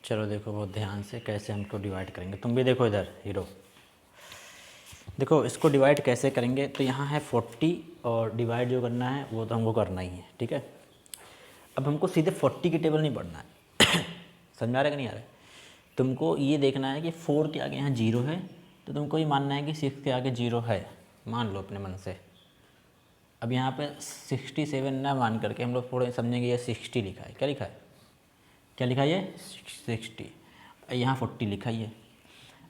चलो देखो बहुत ध्यान से कैसे हमको डिवाइड करेंगे। तुम भी देखो इधर हीरो, देखो इसको डिवाइड कैसे करेंगे। तो यहाँ है 40 और डिवाइड जो करना है वो तो हमको करना ही है, ठीक है। अब हमको सीधे 40 की टेबल नहीं पढ़ना है समझ में आ रहा है कि नहीं आ रहा है। तुमको ये देखना है कि 4 के आगे यहाँ 0 है, तो तुमको ये मानना है कि 6 के आगे 0 है, मान लो अपने मन से। अब यहाँ पे 67 ना मान करके हम लोग थोड़े समझेंगे ये 60 लिखा है। क्या लिखा है, क्या लिखा है ये 60, यहाँ 40 लिखा ही है।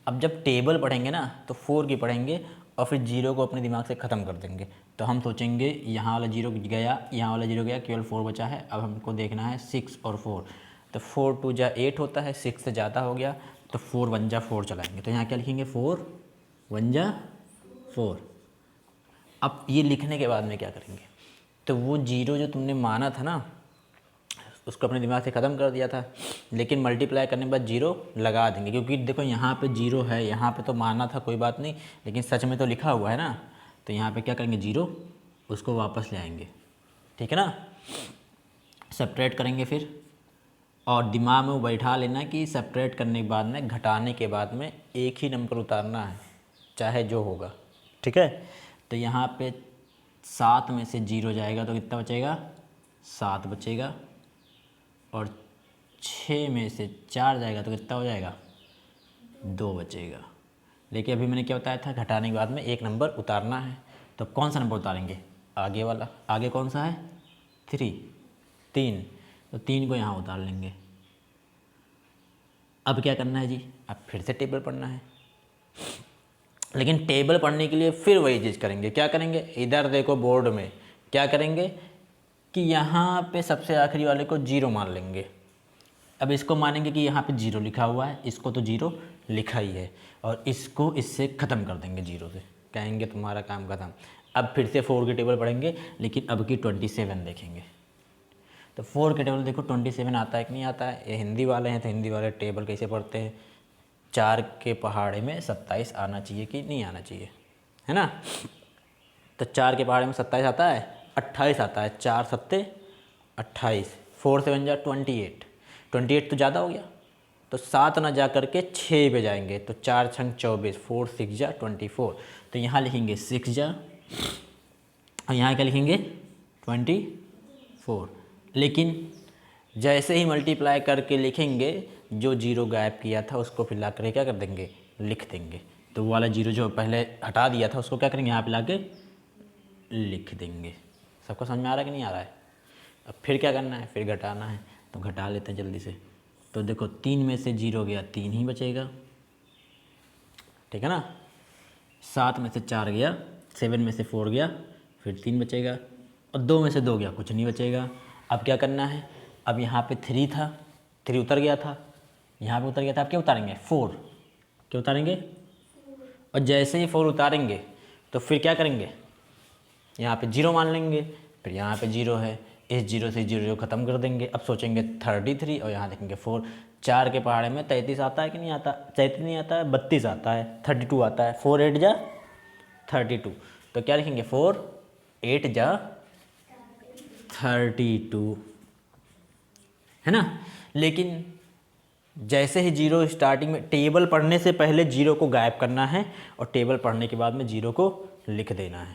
अब जब टेबल पढ़ेंगे ना तो 4 की पढ़ेंगे और फिर 0 को अपने दिमाग से ख़त्म कर देंगे। तो हम सोचेंगे यहाँ वाला 0 गया, यहाँ वाला 0 गया, केवल 4 बचा है। अब हमको देखना है 6 और 4। तो 4 2 जा 8 होता है, 6 से ज़्यादा हो गया तो 4 1 जा 4 चलाएँगे। तो यहाँ क्या लिखेंगे 4 1 जा 4। अब ये लिखने के बाद में क्या करेंगे, तो वो 0 जो तुमने माना था ना उसको अपने दिमाग से ख़त्म कर दिया था, लेकिन मल्टीप्लाई करने के बाद 0 लगा देंगे। क्योंकि देखो यहाँ पे 0 है, यहाँ पे तो माना था कोई बात नहीं, लेकिन सच में तो लिखा हुआ है ना। तो यहाँ पे क्या करेंगे 0 उसको वापस ले आएंगे, ठीक है ना। सेपरेट करेंगे फिर, और दिमाग में वो बैठा लेना कि सेपरेट करने के बाद में घटाने के बाद में एक ही नंबर उतारना है, चाहे जो होगा, ठीक है। तो यहाँ पे 7 में से 0 जाएगा तो कितना बचेगा 7 बचेगा, और 6 में से 4 जाएगा तो कितना हो जाएगा 2 बचेगा। लेकिन अभी मैंने क्या बताया था, घटाने के बाद में एक नंबर उतारना है। तो कौन सा नंबर उतारेंगे, आगे वाला। आगे कौन सा है 3, तो 3 को यहाँ उतार लेंगे। अब क्या करना है जी, अब फिर से टेबल पढ़ना है। लेकिन टेबल पढ़ने के लिए फिर वही चीज़ करेंगे। क्या करेंगे, इधर देखो बोर्ड में क्या करेंगे कि यहाँ पे सबसे आखिरी वाले को 0 मान लेंगे। अब इसको मानेंगे कि यहाँ पे 0 लिखा हुआ है, इसको तो 0 लिखा ही है, और इसको इससे ख़त्म कर देंगे 0 से, कहेंगे तुम्हारा काम ख़त्म। अब फिर से 4 की टेबल पढ़ेंगे, लेकिन अब की 27 देखेंगे। तो 4 की टेबल देखो 27 आता है कि नहीं आता है। ये हिंदी वाले हैं तो हिंदी वाले टेबल कैसे पढ़ते हैं, 4 के पहाड़े में 27 आना चाहिए कि नहीं आना चाहिए, है ना। तो 4 के पहाड़े में 27 आता है, 28 आता है, 4 सत्ते 28, 4 7 जा 28, 28 तो ज़्यादा हो गया। तो 7 ना जा करके 6 पे जाएंगे, तो 4 छंग 24, 4 6 जा 24। तो यहाँ लिखेंगे 6 जा, और यहाँ क्या लिखेंगे 24। लेकिन जैसे ही मल्टीप्लाई करके लिखेंगे, जो 0 गायब किया था उसको फिर ला करके क्या कर देंगे लिख देंगे। तो वो वाला 0 जो पहले हटा दिया था उसको क्या करेंगे यहाँ पे ला के लिख देंगे। सबको समझ में आ रहा है कि नहीं आ रहा है। अब फिर क्या करना है, फिर घटाना है। तो घटा लेते हैं जल्दी से। तो देखो 3 में से 0 गया 3 ही बचेगा, ठीक है ना। 7 में से 4 गया, 7 में से 4 गया, फिर 3 बचेगा, और 2 में से 2 गया कुछ नहीं बचेगा। अब क्या करना है, अब यहाँ पे 3 था, 3 उतर गया था, यहाँ पे उतर गया था। अब क्या उतारेंगे 4, क्या उतारेंगे। और जैसे ही 4 उतारेंगे तो फिर क्या करेंगे, यहाँ पे 0 मान लेंगे, फिर यहाँ पे 0 है, इस 0 से 0 ख़त्म कर देंगे। अब सोचेंगे 33, और यहाँ देखेंगे 4। 4 के पहाड़े में 33 आता है कि नहीं आता, 33 नहीं आता है, 32 आता है, 32 आता है, 4 8 जा 32। तो क्या लिखेंगे 4 8 जा 32, है ना। लेकिन जैसे ही 0 स्टार्टिंग में, टेबल पढ़ने से पहले 0 को गायब करना है, और टेबल पढ़ने के बाद में 0 को लिख देना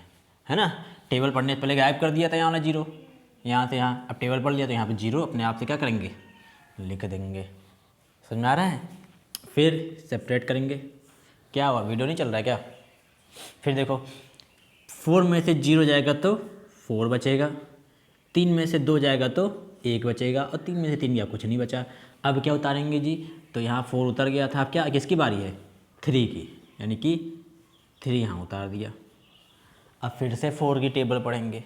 है ना। टेबल पढ़ने से पहले गायब कर दिया था यहाँ वाला 0, यहाँ से यहाँ। अब टेबल पढ़ लिया तो यहाँ पे 0 अपने आप से क्या करेंगे लिख देंगे। समझ में आ रहा है। फिर सेपरेट करेंगे। क्या हुआ, वीडियो नहीं चल रहा है क्या। फिर देखो 4 में से 0 जाएगा तो 4 बचेगा, 3 में से 2 जाएगा तो 1 बचेगा, और 3 में से 3 गया कुछ नहीं बचा। अब क्या उतारेंगे जी, तो यहाँ 4 उतर गया था। अब क्या किसकी बारी है 3 की, यानी कि 3 यहाँ उतार दिया। अब फिर से 4 की टेबल पढ़ेंगे,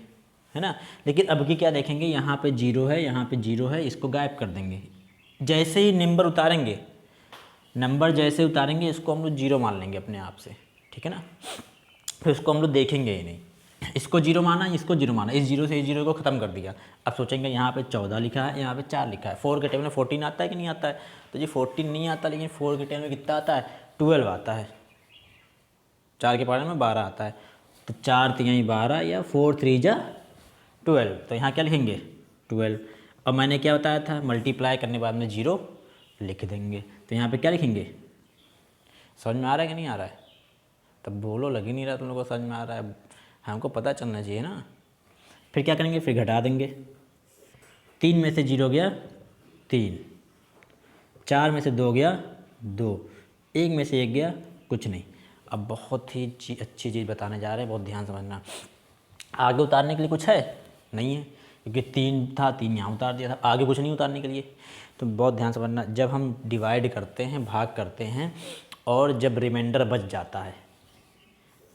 है ना। लेकिन अब की क्या देखेंगे, यहाँ पे 0 है, यहाँ पे 0 है, इसको गायब कर देंगे। जैसे ही नंबर उतारेंगे, नंबर जैसे उतारेंगे इसको हम लोग 0 मान लेंगे अपने आप से, ठीक है ना। फिर उसको हम लोग देखेंगे ही नहीं, इसको 0 माना, इसको 0 माना, इस 0 से इस 0 को ख़त्म कर दिया। अब सोचेंगे यहाँ पे 14 लिखा है, यहाँ पे 4 लिखा है। 4 के टेबल में 14 आता है कि नहीं आता है, तो जी 14 नहीं आता, लेकिन 4 के टेबल में कितना आता है 12 आता है। 4 के पहाड़े में 12 आता है, तो 4 3 12, या 4 3 जा 12। तो यहाँ क्या लिखेंगे 12। और मैंने क्या बताया था, मल्टीप्लाई करने के बाद में 0 लिख देंगे। तो यहाँ पे क्या लिखेंगे, समझ में आ रहा है कि नहीं आ रहा है? तब बोलो, लग ही नहीं रहा तुम लोगों को समझ में आ रहा है, हमको पता चलना चाहिए ना। फिर क्या करेंगे, फिर घटा देंगे। 3 में से 0 गया 3, 4 में से 2 गया 2, 1 में से 1 गया कुछ नहीं। अब बहुत ही अच्छी चीज़ बताने जा रहे हैं, बहुत ध्यान समझना। आगे उतारने के लिए कुछ है नहीं है, क्योंकि 3 था, 3 यहाँ उतार दिया था, आगे कुछ नहीं उतारने के लिए। तो बहुत ध्यान समझना, जब हम डिवाइड करते हैं, भाग करते हैं, और जब रिमाइंडर बच जाता है,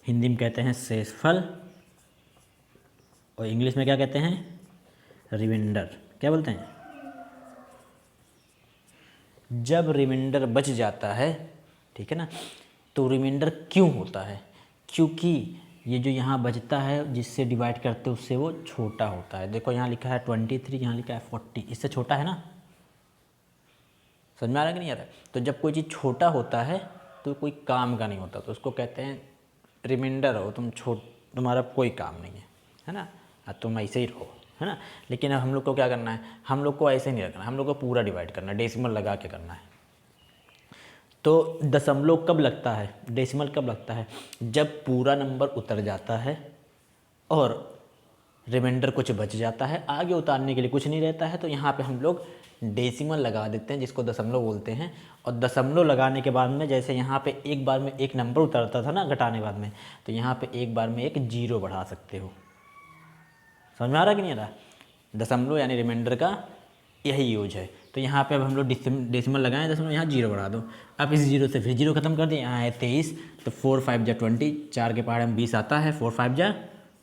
हिंदी में कहते हैं शेषफल, और इंग्लिश में क्या कहते हैं, रिमाइंडर। क्या बोलते हैं? जब रिमाइंडर बच जाता है, ठीक है ना, तो रिमाइंडर क्यों होता है? क्योंकि ये जो यहाँ बचता है, जिससे डिवाइड करते हैं, उससे वो छोटा होता है। देखो यहाँ लिखा है 23, यहाँ लिखा है 40, इससे छोटा है ना। समझ में आ रहा है कि नहीं आ रहा है? तो जब कोई चीज़ छोटा होता है तो कोई काम का नहीं होता, तो उसको कहते हैं रिमाइंडर हो, तुम्हारा कोई काम नहीं है ना, तुम ऐसे ही रहो, है ना। लेकिन अब हम लोग को क्या करना है, हम लोग को ऐसे नहीं रखना, हम लोग को पूरा डिवाइड करना है, डेसिमल लगा के करना है। तो दशमलव कब लगता है, डेसिमल कब लगता है? जब पूरा नंबर उतर जाता है और रिमाइंडर कुछ बच जाता है, आगे उतारने के लिए कुछ नहीं रहता है, तो यहाँ पे हम लोग डेसिमल लगा देते हैं, जिसको दशमलव बोलते हैं। और दशमलव लगाने के बाद में, जैसे यहाँ पे एक बार में एक नंबर उतरता था ना घटाने बाद में, तो यहाँ पे एक बार में एक 0 बढ़ा सकते हो। समझ में आ रहा है कि नहीं आ रहा? दशमलव यानी रिमाइंडर का यही यूज है। तो यहाँ पे अब हम लोग डेसिमल लगाएं दशमलव, यहाँ 0 बढ़ा दो। अब इस 0 से फिर 0 खत्म कर दें, यहाँ है 23, तो 4 5 जा 20, 4 के पहाड़ में 20 आता है, 4 5 जा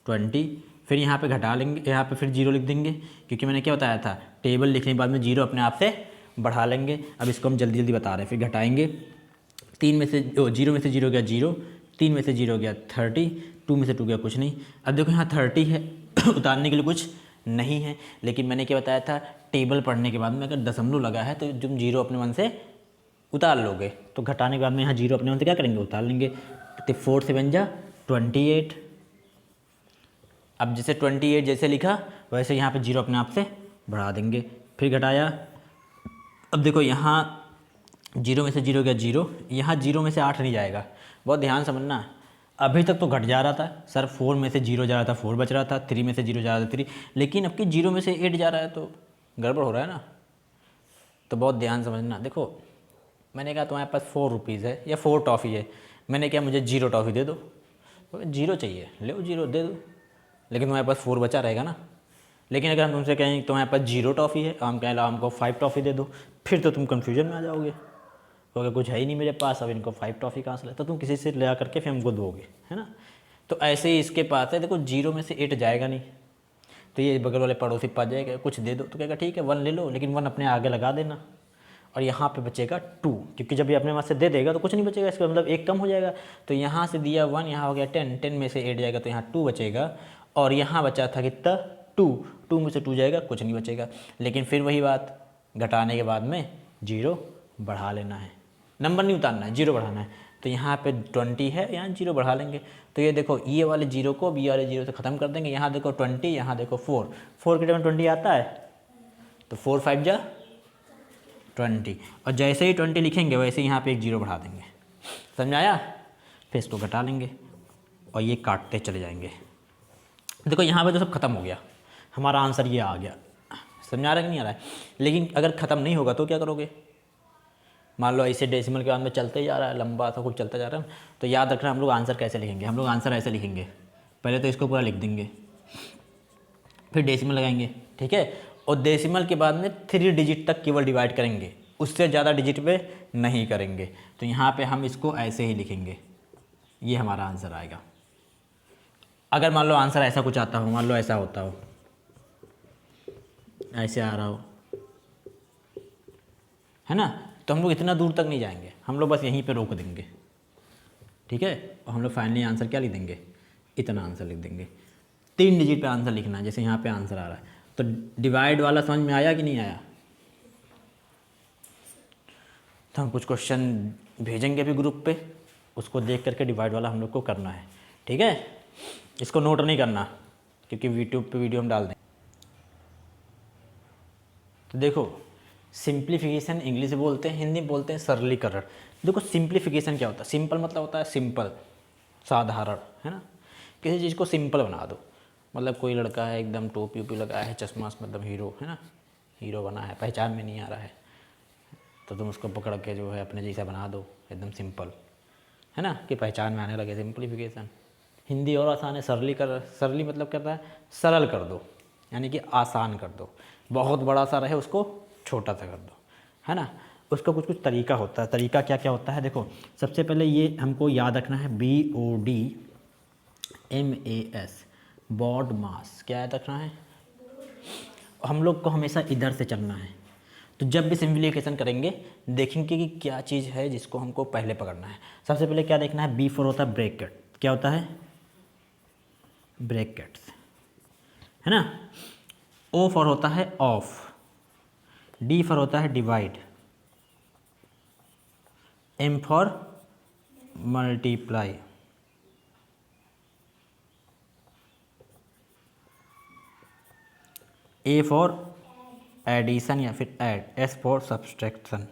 20। फिर यहाँ पे घटा लेंगे, यहाँ पे फिर 0 लिख देंगे, क्योंकि मैंने क्या बताया था, टेबल लिखने के बाद में 0 अपने आप से बढ़ा लेंगे। अब इसको हम जल्दी जल्दी बता रहे हैं। फिर घटाएंगे, 0 में से 0 गया 0, 3 में से 0 गया 30, 2 में से 2 गया कुछ नहीं। अब देखो यहाँ 30 है, उतारने के लिए कुछ नहीं है, लेकिन मैंने क्या बताया था, टेबल पढ़ने के बाद में अगर दशमलव लगा है तो तुम 0 अपने मन से उतार लोगे, तो घटाने के बाद में यहाँ 0 अपने मन से क्या करेंगे, उतार लेंगे। तो 4 से बन जा 28। अब जैसे 28 जैसे लिखा, वैसे यहाँ पे 0 अपने आप से बढ़ा देंगे। फिर घटाया, अब देखो यहाँ 0 में से 0 गया 0, यहाँ 0 में से 8 नहीं जाएगा, बहुत ध्यान समझना। अभी तक तो घट जा रहा था सर, 4 में से 0 जा रहा था, 4 बच रहा था, 3 में से 0 जा रहा था 3, लेकिन अब कि 0 में से 8 जा रहा है, तो गड़बड़ हो रहा है ना। तो बहुत ध्यान समझना। देखो मैंने कहा तुम्हारे पास 4 रुपीज़ है या 4 टॉफ़ी है, मैंने क्या मुझे 0 टॉफ़ी दे दो, तो 0 चाहिए ले 0 दे दो, लेकिन तुम्हारे पास 4 बचा रहेगा ना। लेकिन अगर हम तुमसे कहें तुम्हारे पास 0 टॉफ़ी है, हम कहें हमको 5 टॉफ़ी दे दो, फिर तो तुम कन्फ्यूजन में आ जाओगे, क्योंकि कुछ है ही नहीं मेरे पास, अब इनको 5 टॉफ़ी कहाँ से ले, तो तुम किसी से ले करके फिर हमको दोगे, है ना। तो ऐसे ही इसके पास है, देखो 0 में से 8 जाएगा नहीं, तो ये बगल वाले पड़ोसी पा जाएगा, कुछ दे दो, तो कहेगा ठीक है 1 ले लो, लेकिन 1 अपने आगे लगा देना। और यहाँ पे बचेगा 2, क्योंकि जब ये अपने वहाँ से दे देगा तो कुछ नहीं बचेगा, इसका मतलब 1 कम हो जाएगा। तो यहाँ से दिया 1, यहाँ हो गया 10, 10 में से 8 जाएगा तो यहाँ 2 बचेगा, और यहाँ बचा था कितना 2, 2 में से 2 जाएगा, कुछ नहीं बचेगा। लेकिन फिर वही बात, घटाने के बाद में 0 बढ़ा लेना है, नंबर नहीं उतारना है, 0 बढ़ाना है। तो यहाँ पे 20 है, यहाँ 0 बढ़ा लेंगे। तो ये देखो ये वाले 0 को ये वाले 0 से ख़त्म कर देंगे। यहाँ देखो 20, यहाँ देखो 4, 4 के टाइम 20 आता है, तो 4 5 जा 20, और जैसे ही 20 लिखेंगे वैसे यहाँ पे एक 0 बढ़ा देंगे। समझ में आया? फिर इसको घटा लेंगे और ये काटते चले जाएंगे। देखो यहाँ पे तो सब खत्म हो गया, हमारा आंसर ये आ गया। समझ आ रहा है कि नहीं आ रहा है? लेकिन अगर ख़त्म नहीं होगा तो क्या करोगे? मान लो ऐसे डेसिमल के बाद में चलते जा रहा है, लंबा सा कुछ चलता जा रहा है, तो याद रखना हम लोग आंसर कैसे लिखेंगे। हम लोग आंसर ऐसे लिखेंगे, पहले तो इसको पूरा लिख देंगे, फिर डेसिमल लगाएंगे, ठीक है। और डेसिमल के बाद में 3 डिजिट तक केवल डिवाइड करेंगे, उससे ज़्यादा डिजिट पे नहीं करेंगे। तो यहाँ पे हम इसको ऐसे ही लिखेंगे, ये हमारा आंसर आएगा। अगर मान लो आंसर ऐसा कुछ आता हो, मान लो ऐसा होता हो, ऐसे आ रहा हो, है ना, तो हम लोग इतना दूर तक नहीं जाएंगे, हम लोग बस यहीं पे रोक देंगे, ठीक है। और हम लोग फाइनली आंसर क्या लिख देंगे, इतना आंसर लिख देंगे। 3 डिजिट पे आंसर लिखना है, जैसे यहाँ पे आंसर आ रहा है। तो डिवाइड वाला समझ में आया कि नहीं आया? तो हम कुछ क्वेश्चन भेजेंगे अभी ग्रुप पे, उसको देख करके डिवाइड वाला हम लोग को करना है, ठीक है। इसको नोट नहीं करना, क्योंकि यूट्यूब पे वीडियो हम डाल दें। तो देखो सिंप्लीफिकेशन इंग्लिश में बोलते हैं, हिंदी में बोलते हैं सरलीकरण। देखो सिंप्लीफिकेशन क्या होता है, सिंपल मतलब होता है सिंपल, साधारण, है ना। किसी चीज़ को सिंपल बना दो, मतलब कोई लड़का है एकदम टोपी वोपी लगाया है, चश्मा मतलब हीरो है ना, हीरो बना है, पहचान में नहीं आ रहा है, तो तुम उसको पकड़ के जो है अपने जैसा बना दो, एकदम सिंपल, है ना, कि पहचान में आने लगे, सिंप्लीफिकेशन। हिंदी और आसान है, सरली मतलब कहता है सरल कर दो, यानी कि आसान कर दो, बहुत बड़ा सा रहे उसको छोटा सा कर दो, है ना। उसका कुछ कुछ तरीका होता है, तरीका क्या क्या होता है देखो। सबसे पहले ये हमको याद रखना है, BODMAS, बॉड मास, क्या याद रखना है, हम लोग को हमेशा इधर से चलना है। तो जब भी सिंप्लीफिकेशन करेंगे देखेंगे कि क्या चीज़ है जिसको हमको पहले पकड़ना है। सबसे पहले क्या देखना है, B फॉर होता है ब्रैकेट, क्या होता है, ब्रैकेट्स, है ना। O फॉर होता है ऑफ, D फॉर होता है divide, M for multiply, A for addition या फिर ऐड, S फॉर सब्सट्रैक्शन।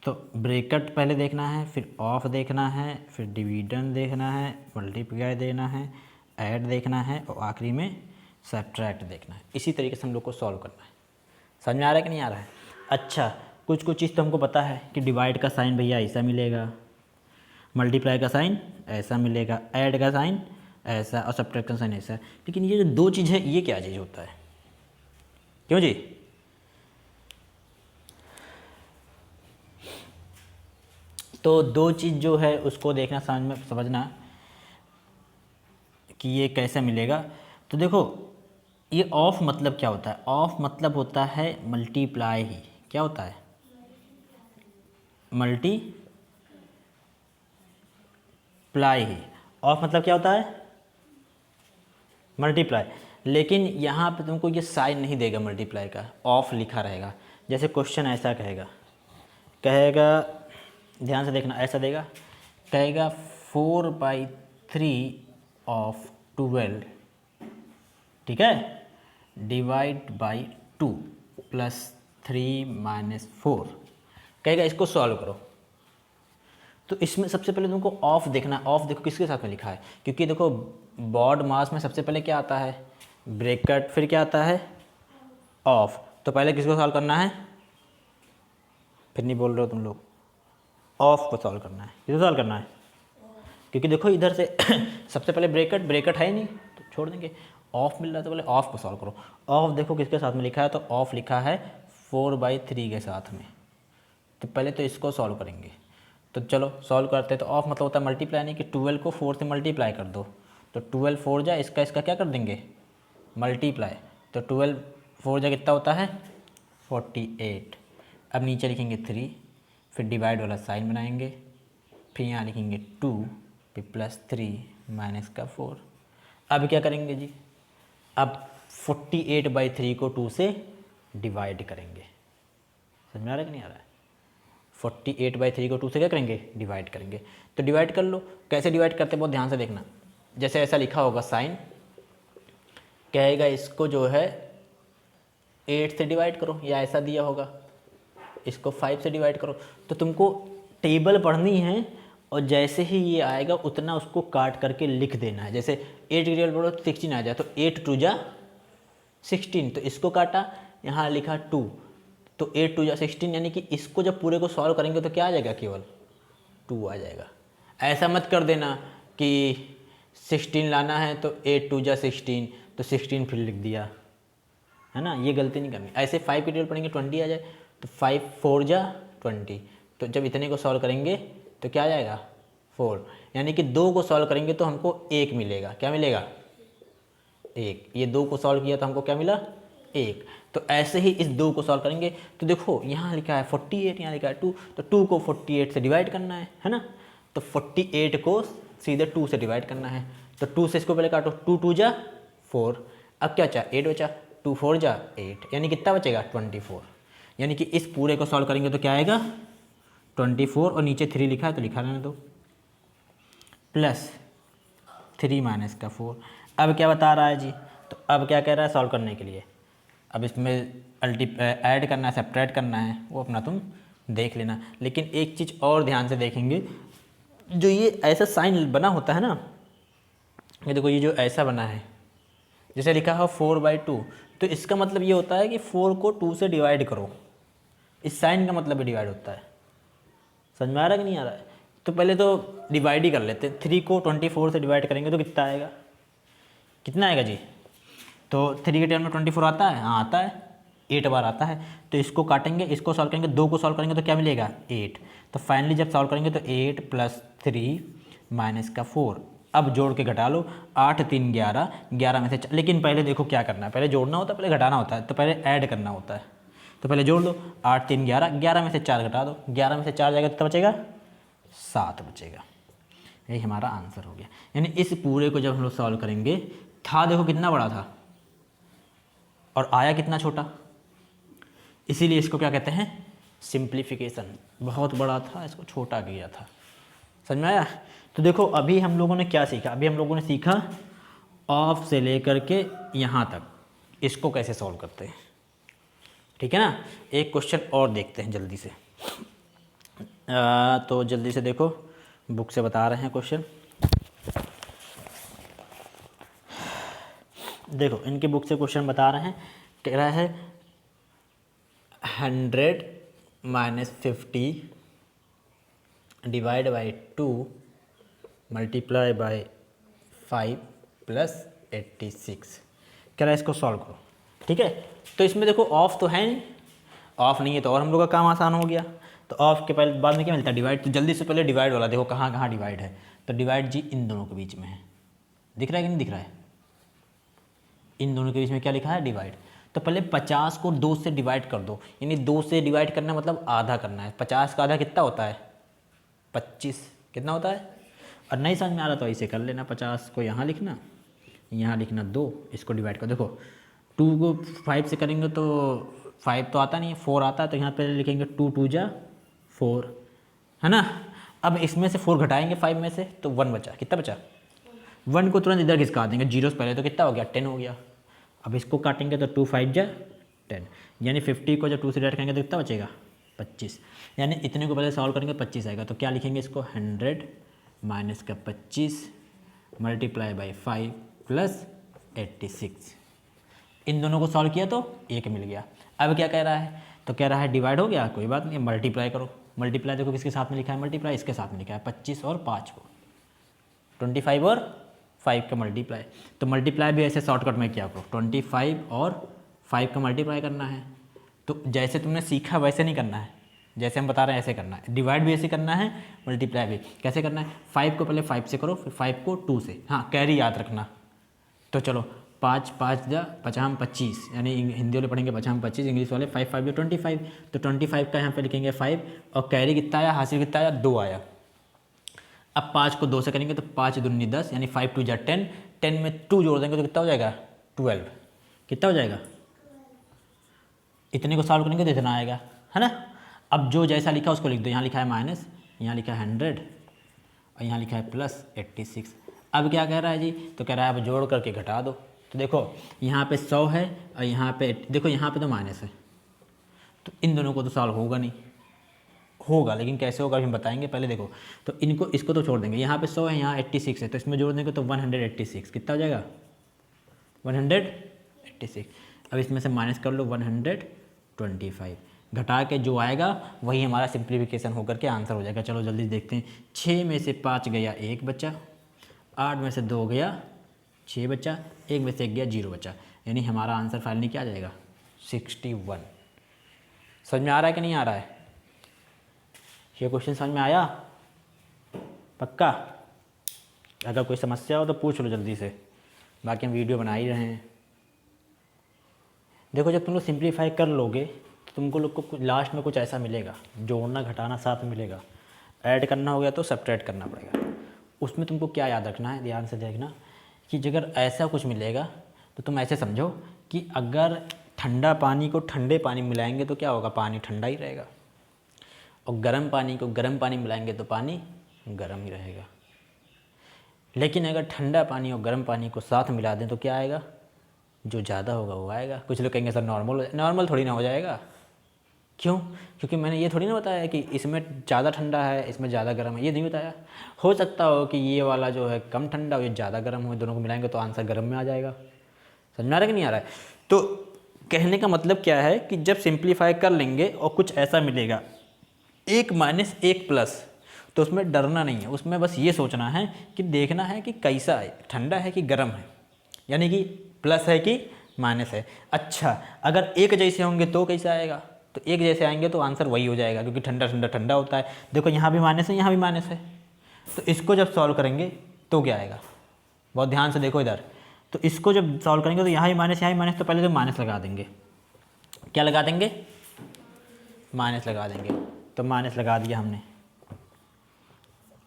तो ब्रैकेट पहले देखना है, फिर ऑफ देखना है, फिर डिवीजन देखना है, मल्टीप्लाई देना है, ऐड देखना है और आखिरी में सब्ट्रैक्ट देखना है। इसी तरीके से हम लोग को सॉल्व करना है। समझ में आ रहा है कि नहीं आ रहा है। अच्छा, कुछ कुछ चीज़ तो हमको पता है कि डिवाइड का साइन भैया ऐसा मिलेगा, मल्टीप्लाई का साइन ऐसा मिलेगा, ऐड का साइन ऐसा और सब्ट्रैक्ट का साइन ऐसा। लेकिन ये जो दो चीज़ है ये क्या चीज़ होता है, क्यों जी। तो दो चीज़ जो है उसको देखना, समझना कि ये कैसे मिलेगा। तो देखो ये ऑफ मतलब क्या होता है, ऑफ मतलब होता है मल्टीप्लाई ही, क्या होता है, मल्टीप्लाई ही। ऑफ मतलब क्या होता है, मल्टीप्लाई। लेकिन यहाँ पे तुमको ये साइन नहीं देगा मल्टीप्लाई का, ऑफ लिखा रहेगा। जैसे क्वेश्चन ऐसा कहेगा, ध्यान से देखना, ऐसा देगा, कहेगा 4/3 ऑफ 12, ठीक है, डिवाइड बाई 2 प्लस 3 माइनस 4, कहेगा इसको सॉल्व करो। तो इसमें सबसे पहले तुमको ऑफ देखना। ऑफ देखो किसके साथ में लिखा है, क्योंकि देखो बॉड मास में सबसे पहले क्या आता है, ब्रैकेट, फिर क्या आता है, ऑफ। तो पहले किसको सॉल्व करना है, फिर नहीं बोल रहे हो तुम लोग, ऑफ को सॉल्व करना है। किसको सॉल्व करना है, क्योंकि देखो इधर से सबसे पहले ब्रैकेट है ही नहीं तो छोड़ देंगे, ऑफ मिल रहा है तो पहले ऑफ को सॉल्व करो। ऑफ देखो किसके साथ में लिखा है, तो ऑफ लिखा है 4/3 के साथ में। तो पहले तो इसको सॉल्व करेंगे, तो चलो सॉल्व करते हैं। तो ऑफ मतलब होता है मल्टीप्लाई, नहीं कि 12 को 4 से मल्टीप्लाई कर दो, तो 12 4 जा, इसका क्या कर देंगे, मल्टीप्लाई। तो 12 4 जा कितना होता है, 48। अब नीचे लिखेंगे 3, फिर डिवाइड वाला साइन बनाएंगे, फिर यहाँ लिखेंगे 2, फिर प्लस 3 माइनस का 4। अब क्या करेंगे जी, अब 48/3 को 2 से डिवाइड करेंगे। समझ में आ रहा है कि नहीं आ रहा है। 48/3 को 2 से क्या करेंगे, डिवाइड करेंगे। तो डिवाइड कर लो, कैसे डिवाइड करते हैं बहुत ध्यान से देखना। जैसे ऐसा लिखा होगा साइन, कहेगा इसको जो है 8 से डिवाइड करो, या ऐसा दिया होगा इसको 5 से डिवाइड करो। तो तुमको टेबल पढ़नी है और जैसे ही ये आएगा उतना उसको काट करके लिख देना है। जैसे 8 की टेबल पढ़ो 16 आ जाए, तो 8 2 जा 16, तो इसको काटा, यहाँ लिखा 2, तो 8 2 जा 16, यानी कि इसको जब पूरे को सॉल्व करेंगे तो क्या आ जाएगा, केवल 2 आ जाएगा। ऐसा मत कर देना कि 16 लाना है तो 8 2 जा 16, तो 16 फिर लिख दिया, है ना, ये गलती नहीं करनी। ऐसे 5 की टेबल पढ़ेंगे 20 आ जाए, तो 5 4 जा 20, तो जब इतने को सॉल्व करेंगे तो क्या आ जाएगा, 4, यानी कि 2 को सॉल्व करेंगे तो हमको 1 मिलेगा। क्या मिलेगा, 1। ये 2 को सॉल्व किया तो हमको क्या मिला, 1। तो ऐसे ही इस 2 को सॉल्व करेंगे। तो देखो यहाँ लिखा है 48, यहाँ लिखा है 2, तो 2 को 48 से डिवाइड करना है ना। तो 48 को सीधे 2 से डिवाइड करना है, तो 2 से इसको पहले काटो, 2 2 जा 4, अब क्या बचा, 8 बचा, 2 4 जा 8, यानी कितना बचेगा, 24। यानी कि इस पूरे को सॉल्व करेंगे तो क्या आएगा, 24, और नीचे 3 लिखा है तो लिखा रहने दो, प्लस 3 माइनस का 4। अब क्या बता रहा है जी, तो अब क्या कह रहा है सॉल्व करने के लिए, अब इसमें ऐड करना है सब्ट्रैक्ट करना है, वो अपना तुम देख लेना। लेकिन एक चीज़ और ध्यान से देखेंगे, जो ये ऐसा साइन बना होता है ना, ये देखो ये जो ऐसा बना है, जैसे लिखा हो 4/2, तो इसका मतलब ये होता है कि 4 को 2 से डिवाइड करो। इस साइन का मतलब भी डिवाइड होता है। समझ में आ रहा है कि नहीं आ रहा है? तो पहले तो डिवाइड ही कर लेते हैं। 3 को 24 से डिवाइड करेंगे तो कितना आएगा, कितना आएगा जी? तो 3 के टर्म में 24 आता है, हाँ आता है, 8 बार आता है। तो इसको काटेंगे, इसको सॉल्व करेंगे, 2 को सॉल्व करेंगे तो क्या मिलेगा 8। तो फाइनली जब सॉल्व करेंगे तो 8 + 3 माइनस का 4। अब जोड़ के घटा लो, 8 3 11, 11 में से लेकिन पहले देखो क्या करना है, पहले जोड़ना होता है पहले घटाना होता है, तो पहले ऐड करना होता है। तो पहले जोड़ लो, 8 3 11, 11 में से 4 घटा दो, 11 में से 4 जाएगा तो बचेगा 7 बचेगा। यही हमारा आंसर हो गया। यानी इस पूरे को जब हम लोग सॉल्व करेंगे, था देखो कितना बड़ा था और आया कितना छोटा, इसीलिए इसको क्या कहते हैं सिंप्लीफिकेशन। बहुत बड़ा था, इसको छोटा किया था। समझ में आया? तो देखो अभी हम लोगों ने क्या सीखा, अभी हम लोगों ने सीखा ऑफ से लेकर के यहाँ तक इसको कैसे सॉल्व करते हैं। ठीक है ना? एक क्वेश्चन और देखते हैं जल्दी से। तो जल्दी से देखो, बुक से बता रहे हैं क्वेश्चन। देखो इनके बुक से क्वेश्चन बता रहे हैं, कह रहा है 100 - 50 डिवाइड बाई 2 मल्टीप्लाई बाई 5 + 86। कह रहा है इसको सॉल्व करो। ठीक है, तो इसमें देखो ऑफ तो है नहीं, ऑफ नहीं है तो और हम लोग का काम आसान हो गया। तो ऑफ के पहले बाद में क्या मिलता है डिवाइड। तो जल्दी से पहले डिवाइड वाला देखो कहाँ कहाँ डिवाइड है। तो डिवाइड जी इन दोनों के बीच में है, दिख रहा है कि नहीं दिख रहा है? इन दोनों के बीच में क्या लिखा है डिवाइड। तो पहले 50 को 2 से डिवाइड कर दो, यानी 2 से डिवाइड करना मतलब आधा करना है। 50 का आधा कितना होता है 25, कितना होता है? और नहीं समझ में आ रहा तो ऐसे कर लेना, 50 को यहाँ लिखना, यहाँ लिखना 2, इसको डिवाइड कर। देखो 2 को 5 से करेंगे तो 5 तो आता नहीं है, 4 आता है, तो यहाँ पे लिखेंगे 2 2 जा 4, है ना? अब इसमें से 4 घटाएंगे 5 में से तो 1 बचा, कितना बचा 1 को तुरंत इधर खिसका देंगे, जीरो से पहले, तो कितना हो गया 10 हो गया। अब इसको काटेंगे तो 2 5 जा 10, यानी 50 को जब 2 से डिवाइड करेंगे तो कितना बचेगा 25। यानी इतने को पहले सॉल्व करेंगे 25 आएगा। तो क्या लिखेंगे इसको 100 माइनस का 25 मल्टीप्लाई बाई 5 + 86। इन दोनों को सॉल्व किया तो 1 मिल गया। अब क्या कह रहा है, तो कह रहा है डिवाइड हो गया, कोई बात नहीं, मल्टीप्लाई करो। मल्टीप्लाई देखो किसके साथ में लिखा है मल्टीप्लाई, इसके साथ में लिखा है 25 और 5 को, 25 और 5 का मल्टीप्लाई। तो मल्टीप्लाई भी ऐसे शॉर्टकट में किया करो, 25 और 5 का मल्टीप्लाई करना है। तो जैसे तुमने सीखा वैसे नहीं करना है, जैसे हम बता रहे हैं ऐसे करना है। डिवाइड भी ऐसे करना है, मल्टीप्लाई भी कैसे करना है, 5 को पहले 5 से करो, फिर 5 को 2 से, हाँ कैरी याद रखना। तो चलो 5 5 जा 50 25, यानी हिंदी वाले पढ़ेंगे 50 25, इंग्लिश वाले 5 5 या 25। तो 25 का यहाँ पे लिखेंगे 5 और कैरी कितना आया, हासिल कितना आया 2 आया। अब 5 को 2 से करेंगे तो 5 दूनी 10, यानी 5 2 जा 10, 10 में 2 जोड़ देंगे तो कितना हो जाएगा 12, कितना हो जाएगा, इतने को सॉल्व करेंगे तो इतना आएगा, है ना? अब जो जैसा लिखा उसको लिख दो, यहाँ लिखा है माइनस, यहाँ लिखा है 100 और यहाँ लिखा है +86। अब क्या कह रहा है जी, तो कह रहा है अब जोड़ करके घटा दो। तो देखो यहाँ पे 100 है और यहाँ पे देखो, यहाँ पे तो माइनस है, तो इन दोनों को तो सॉल्व होगा नहीं, होगा लेकिन कैसे होगा हम बताएंगे। पहले देखो तो इनको, इसको तो छोड़ देंगे, यहाँ पे 100 है, यहाँ 86 है, तो इसमें जोड़ देंगे तो 186, कितना हो जाएगा 186। अब इसमें से माइनस कर लो 125, घटा के जो आएगा वही हमारा सिंप्लीफिकेशन होकर के आंसर हो जाएगा। चलो जल्दी देखते हैं। 6 में से 5 गया 1 बचा, 8 में से 2 गया 6 बचा, 1 में से 1 गया 0 बचा, यानी हमारा आंसर फाइनली क्या आ जाएगा 61। समझ में आ रहा है कि नहीं आ रहा है? ये क्वेश्चन समझ में आया पक्का? अगर कोई समस्या हो तो पूछ लो जल्दी से, बाकी हम वीडियो बना ही रहे हैं। देखो जब तुम लोग सिंप्लीफाई कर लोगे तो तुमको लोग को लास्ट में कुछ ऐसा मिलेगा, जोड़ना घटाना साथ में मिलेगा, ऐड करना हो गया तो सब्ट्रैक्ट करना पड़ेगा। उसमें तुमको क्या याद रखना है, ध्यान से देखना कि अगर ऐसा कुछ मिलेगा तो तुम ऐसे समझो कि अगर ठंडा पानी को ठंडे पानी में मिलाएंगे तो क्या होगा, पानी ठंडा ही रहेगा, और गर्म पानी को गर्म पानी मिलाएंगे तो पानी गर्म ही रहेगा। लेकिन अगर ठंडा पानी और गर्म पानी को साथ मिला दें तो क्या आएगा, जो ज़्यादा होगा वो आएगा। कुछ लोग कहेंगे सर नॉर्मल, नॉर्मल थोड़ी ना हो जाएगा। क्यों? क्योंकि मैंने ये थोड़ी ना बताया कि इसमें ज़्यादा ठंडा है इसमें ज़्यादा गर्म है, ये नहीं बताया। हो सकता हो कि ये वाला जो है कम ठंडा हो, ये ज़्यादा गर्म हो, दोनों को मिलाएंगे तो आंसर गर्म में आ जाएगा। समझ में आ रहा है कि नहीं आ रहा है? तो कहने का मतलब क्या है कि जब सिंप्लीफाई कर लेंगे और कुछ ऐसा मिलेगा 1 माइनस 1 प्लस, तो उसमें डरना नहीं है, उसमें बस ये सोचना है कि देखना है कि कैसा है, ठंडा है कि गर्म है, यानी कि प्लस है कि माइनस है। अच्छा, अगर एक जैसे होंगे तो कैसा आएगा, तो एक जैसे आएंगे तो आंसर वही हो जाएगा, क्योंकि ठंडा ठंडा ठंडा होता है। देखो यहाँ भी माइनस है यहाँ भी माइनस है, तो इसको जब सॉल्व करेंगे तो क्या आएगा, बहुत ध्यान से देखो इधर। तो इसको जब सॉल्व करेंगे तो यहाँ भी माइनस, तो पहले तो माइनस लगा देंगे। क्या लगा देंगे, माइनस लगा देंगे। तो माइनस लगा दिया हमने।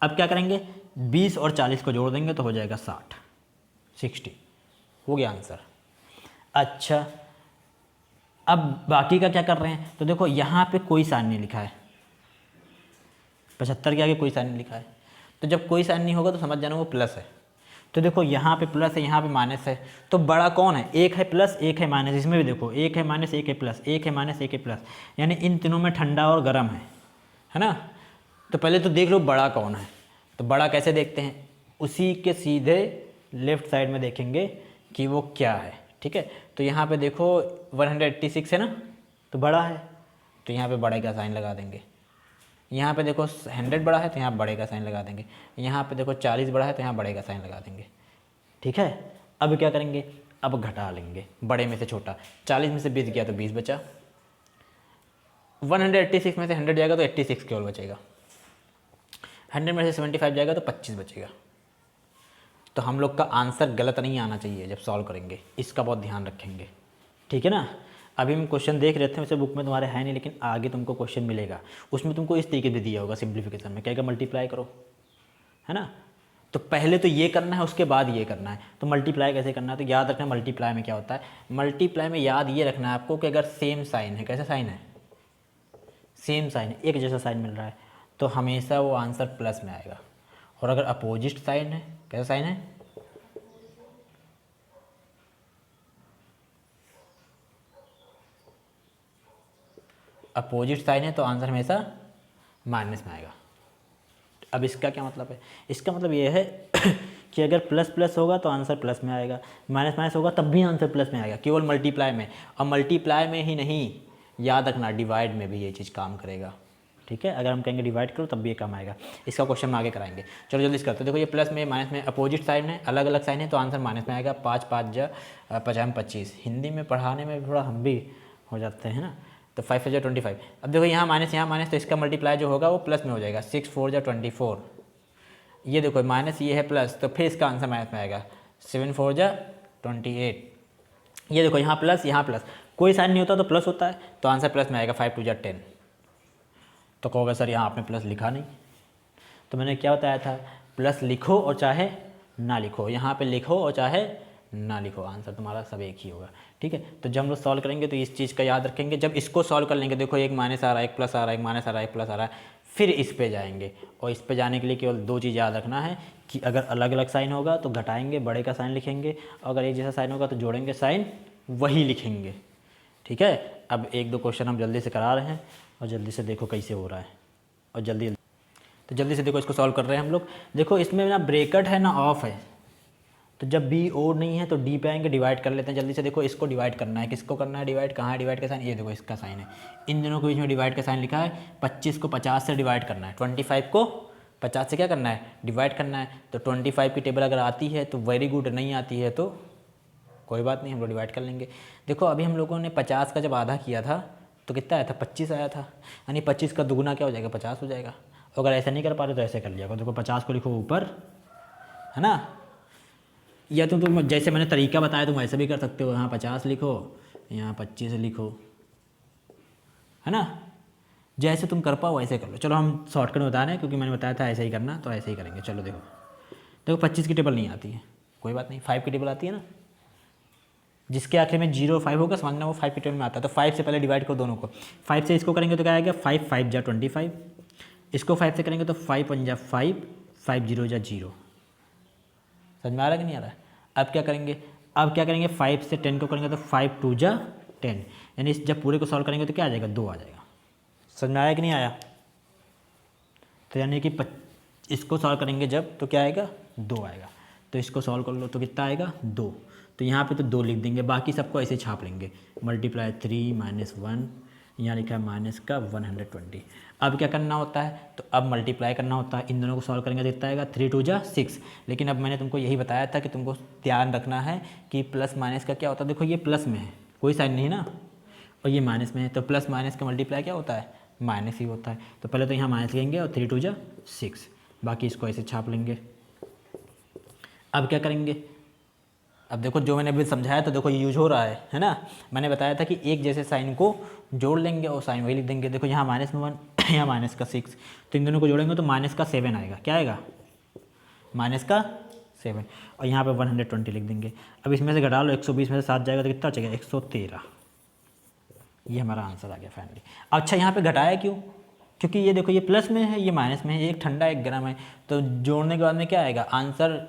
अब क्या करेंगे, 20 और 40 को जोड़ देंगे तो हो जाएगा 60 हो गया आंसर। अच्छा, अब बाकी का क्या कर रहे हैं, तो देखो यहाँ पे कोई साइन नहीं लिखा है, 75 के आगे कोई साइन नहीं लिखा है, तो जब कोई साइन नहीं होगा तो समझ जाना वो प्लस है। तो देखो यहाँ पे प्लस है यहाँ पे माइनस है, तो बड़ा कौन है, एक है प्लस एक है माइनस। इसमें भी देखो एक है माइनस एक है प्लस, एक है माइनस एक है प्लस, यानी इन तीनों में ठंडा और गर्म है ना। तो पहले तो देख लो बड़ा कौन है। तो बड़ा कैसे देखते हैं, उसी के सीधे लेफ्ट साइड में देखेंगे कि वो क्या है, ठीक है। तो यहाँ पे देखो 186 है ना, तो बड़ा है, तो यहाँ पे बड़े का साइन लगा देंगे। यहाँ पे देखो 100 बड़ा है तो यहाँ बड़े का साइन लगा देंगे। यहाँ पे देखो 40 बड़ा है तो यहाँ बड़े का साइन लगा देंगे, ठीक है। अब क्या करेंगे, अब घटा लेंगे बड़े में से छोटा। 40 में से 20 गया तो 20 बचा, 186 में से 100 जाएगा तो 86 केवल बचेगा, 100 में से 75 जाएगा तो 25 बचेगा। तो हम लोग का आंसर गलत नहीं आना चाहिए जब सॉल्व करेंगे, इसका बहुत ध्यान रखेंगे, ठीक है ना। अभी हम क्वेश्चन देख रहे थे, वैसे बुक में तुम्हारे है नहीं, लेकिन आगे तुमको क्वेश्चन मिलेगा, उसमें तुमको इस तरीके से दिया होगा सिंप्लीफिकेशन में, क्या मल्टीप्लाई करो, है ना। तो पहले तो ये करना है उसके बाद ये करना है। तो मल्टीप्लाई कैसे करना है, तो याद रखना मल्टीप्लाई में क्या होता है। मल्टीप्लाई में याद ये रखना है आपको कि अगर सेम साइन है, कैसा साइन है, सेम साइन है, एक जैसा साइन मिल रहा है, तो हमेशा वो आंसर प्लस में आएगा। और अगर अपोजिट साइन है, कैसा साइन है, अपोजिट साइन है तो आंसर हमेशा माइनस में आएगा। अब इसका क्या मतलब है, इसका मतलब ये है कि अगर प्लस प्लस होगा तो आंसर प्लस में आएगा, माइनस माइनस होगा तब भी आंसर प्लस में आएगा, केवल मल्टीप्लाई में। और मल्टीप्लाई में ही नहीं, याद रखना डिवाइड में भी ये चीज़ काम करेगा, ठीक है। अगर हम कहेंगे डिवाइड करो तब भी ये काम आएगा। इसका क्वेश्चन हम आगे कराएंगे, चलो जल्दी से करते हैं। देखो ये प्लस में माइनस में अपोजिट साइन है, अलग अलग साइन है, तो आंसर माइनस में आएगा। 5 5 जा 50 25। हिंदी में पढ़ाने में थोड़ा हम भी हो जाते हैं ना, तो 5 5 जा 25। अब देखो यहाँ माइनस, तो इसका मल्टीप्लाई जो होगा वो प्लस में हो जाएगा। 6 4 जा 24। ये देखो माइनस ये है प्लस, तो फिर इसका आंसर माइनस में आएगा। 7 4 जा 28। ये देखो यहाँ प्लस, कोई साइन नहीं होता तो प्लस होता है, तो आंसर प्लस में आएगा। 5 2 जा 10। तो कहोगे सर यहाँ आपने प्लस लिखा नहीं, तो मैंने क्या बताया था, प्लस लिखो और चाहे ना लिखो, यहाँ पे लिखो और चाहे ना लिखो, आंसर तुम्हारा सब एक ही होगा, ठीक है। तो जब हम लोग सॉल्व करेंगे तो इस चीज़ का याद रखेंगे। जब इसको सॉल्व कर लेंगे, देखो एक माइनस आ रहा है, एक प्लस आ रहा है, एक माइनस आ रहा है, एक प्लस आ रहा है, फिर इस पे जाएंगे। और इस पे जाने के लिए केवल 2 चीज़ याद रखना है कि अगर अलग अलग साइन होगा तो घटाएंगे, बड़े का साइन लिखेंगे, अगर एक जैसा साइन होगा तो जोड़ेंगे साइन, वही लिखेंगे, ठीक है। अब 1 2 क्वेश्चन हम जल्दी से करा रहे हैं और जल्दी से देखो कैसे हो रहा है, और जल्दी तो जल्दी से देखो इसको सॉल्व कर रहे हैं हम लोग। देखो इसमें ना ब्रेकेट है ना ऑफ है, तो जब बी और नहीं है तो डी पे आएंगे, डिवाइड कर लेते हैं जल्दी से। देखो इसको डिवाइड करना है, किसको करना है डिवाइड, कहाँ है डिवाइड का साइन, ये देखो इसका साइन है, इन दोनों के बीच में डिवाइड का साइन लिखा है। 25 को 50 से डिवाइड करना है, 25 को 50 से क्या करना है, डिवाइड करना है। तो 25 की टेबल अगर आती है तो वेरी गुड, नहीं आती है तो कोई बात नहीं, हम लोग डिवाइड कर लेंगे। देखो अभी हम लोगों ने 50 का जब आधा किया था तो कितना आया था, 25 आया था, यानी 25 का दुगुना क्या हो जाएगा, 50 हो जाएगा। अगर ऐसा नहीं कर पा रहे तो ऐसे कर लिया करो, देखो 50 को लिखो ऊपर, है ना, या तो तुम जैसे मैंने तरीका बताया तुम ऐसे भी कर सकते हो, यहाँ 50 लिखो, यहाँ 25 लिखो, है ना, जैसे तुम कर पाओ वैसे कर लो। चलो हम शॉर्टकट में बता रहे हैं क्योंकि मैंने बताया था ऐसे ही करना, तो ऐसे ही करेंगे। चलो देखो 25 की टेबल नहीं आती है, कोई बात नहीं, 5 की टेबल आती है ना, जिसके आखिर में 0 5 होगा समझना वो 5 की टेबल में आता है। तो 5 से पहले डिवाइड करो दोनों को, 5 से इसको करेंगे तो क्या आएगा, 5 5 जा 25, इसको 5 से करेंगे तो 5 1 जा 5, 5 0 जा 0, समझ में आ रहा है कि नहीं आ रहा है? अब क्या करेंगे, 5 से 10 को करेंगे तो 5 2 जा 10, यानी जब पूरे को सॉल्व करेंगे तो क्या आ जाएगा, 2 आ जाएगा। समझ में आया कि नहीं आया? तो यानी कि इसको सॉल्व करेंगे जब तो क्या आएगा, 2 आएगा। तो इसको सॉल्व कर लो तो कितना आएगा, 2। तो यहाँ पे तो 2 लिख देंगे, बाकी सबको ऐसे छाप लेंगे। मल्टीप्लाई 3 -1, यहाँ लिखा है माइनस का 120। अब क्या करना होता है, तो अब मल्टीप्लाई करना होता है, इन दोनों को सॉल्व करेंगे तो कितना आएगा, 3 2 जा 6। लेकिन अब मैंने तुमको यही बताया था कि तुमको ध्यान रखना है कि प्लस माइनस का क्या होता है। देखो ये प्लस में है, कोई साइन नहीं ना, और ये माइनस में है, तो प्लस माइनस का मल्टीप्लाई क्या होता है, माइनस ही होता है। तो पहले तो यहाँ माइनस लेंगे और 3 2 जा 6, बाकी इसको ऐसे छाप लेंगे। अब क्या करेंगे, अब देखो जो मैंने अभी समझाया तो देखो ये यूज हो रहा है ना। मैंने बताया था कि एक जैसे साइन को जोड़ लेंगे और साइन वही लिख देंगे। देखो यहाँ माइनस में 1 यहाँ माइनस का 6, तो इन दोनों को जोड़ेंगे तो माइनस का 7 आएगा। क्या आएगा, माइनस का 7, और यहाँ पे 120 लिख देंगे। अब इसमें से घटा लो, 120 में से 7 जाएगा तो कितना बचेगा, 113। ये हमारा आंसर आ गया फाइनली। अच्छा यहाँ पे घटाया क्यों, क्योंकि ये देखो ये प्लस में है, ये माइनस में है, एक ठंडा एक गर्म है, तो जोड़ने के बाद में क्या आएगा, आंसर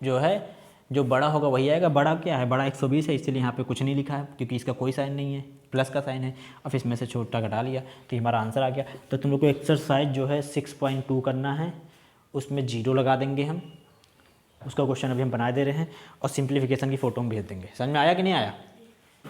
जो है जो बड़ा होगा वही आएगा। बड़ा क्या है, बड़ा 120 है, इसलिए यहाँ पे कुछ नहीं लिखा है क्योंकि इसका कोई साइन नहीं है, प्लस का साइन है। अब इसमें से छोटा घटा लिया तो हमारा आंसर आ गया। तो तुम लोग को एक्सरसाइज जो है 6.2 करना है, उसमें 0 लगा देंगे हम। उसका क्वेश्चन अभी हम बना दे रहे हैं और सिंप्लीफिकेशन की फ़ोटो में भेज देंगे। समझ में आया कि नहीं आया?